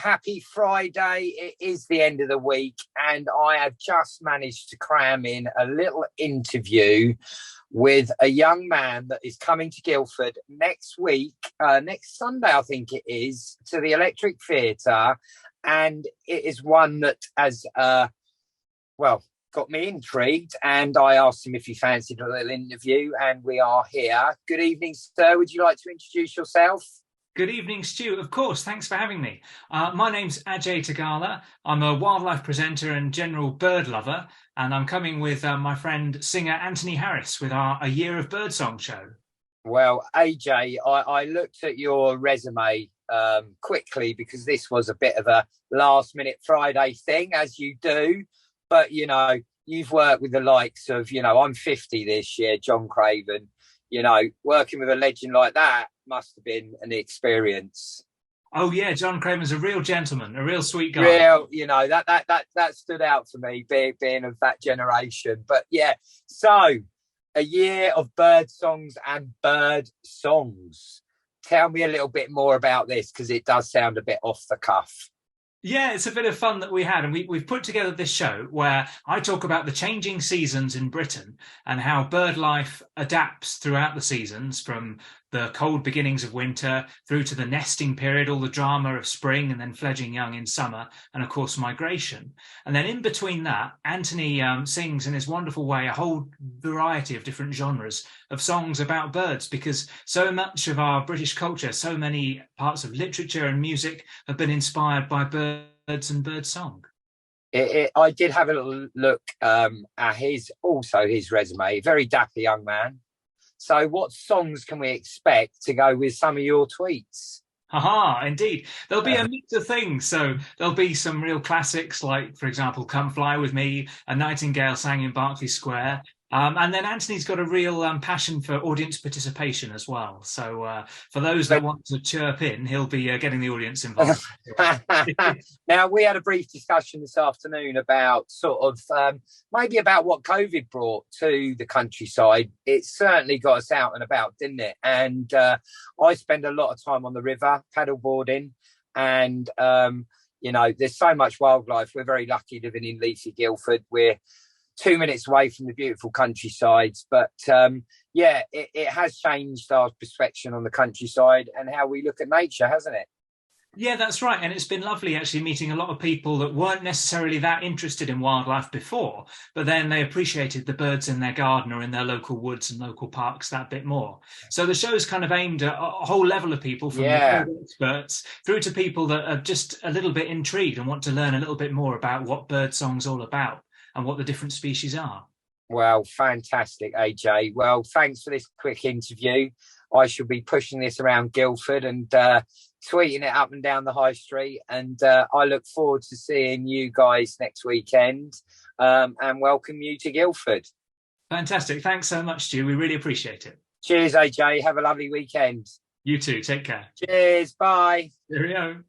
happy Friday. It is the end of the week, and I have just managed to cram in a little interview with a young man that is coming to Guildford next week, next Sunday, I think it is, to the Electric Theatre. And it is one that has, got me intrigued. And I asked him if he fancied a little interview, and we are here. Good evening, sir. Would you like to introduce yourself? Good evening, Stu. Of course, thanks for having me. My name's Ajay Tagala. I'm a wildlife presenter and general bird lover, and I'm coming with my friend singer Anthony Harris with our A Year of Birdsong show. Well, AJ, I looked at your resume quickly because this was a bit of a last-minute Friday thing, as you do. But, you know, you've worked with the likes of, I'm 50 this year, John Craven. Working with a legend like that must have been an experience. Oh yeah, John Craven's a real gentleman, a real sweet guy. That stood out for me, being of that generation. But yeah, so A Year of Bird Songs and Bird Songs. Tell me a little bit more about this, because it does sound a bit off the cuff. Yeah, it's a bit of fun that we had, and we've put together this show where I talk about the changing seasons in Britain and how bird life adapts throughout the seasons, from the cold beginnings of winter through to the nesting period, all the drama of spring, and then fledging young in summer, and of course migration. And then in between that, Anthony sings in his wonderful way a whole variety of different genres of songs about birds, because so much of our British culture, so many parts of literature and music have been inspired by birds and bird song. I did have a little look at his resume. Very dapper young man. So what songs can we expect to go with some of your tweets? Haha, indeed. There'll be a mix of things. So there'll be some real classics like, for example, Come Fly With Me, A Nightingale Sang in Berkeley Square. And then Anthony's got a real passion for audience participation as well. So for those that want to chirp in, he'll be getting the audience involved. Now, we had a brief discussion this afternoon about maybe about what COVID brought to the countryside. It certainly got us out and about, didn't it? And I spend a lot of time on the river, paddleboarding, and, there's so much wildlife. We're very lucky living in leafy Guildford. We're 2 minutes away from the beautiful countrysides, but it has changed our perspective on the countryside and how we look at nature, hasn't it? Yeah, that's right. And it's been lovely actually meeting a lot of people that weren't necessarily that interested in wildlife before, but then they appreciated the birds in their garden or in their local woods and local parks that bit more. So the show's kind of aimed at a whole level of people, from the experts through to people that are just a little bit intrigued and want to learn a little bit more about what birdsong's all about and what the different species are. Well, fantastic, AJ. Well, thanks for this quick interview. I shall be pushing this around Guildford and tweeting it up and down the high street. And I look forward to seeing you guys next weekend and welcome you to Guildford. Fantastic. Thanks so much, Stu. We really appreciate it. Cheers, AJ. Have a lovely weekend. You too. Take care. Cheers. Bye. Cheerio.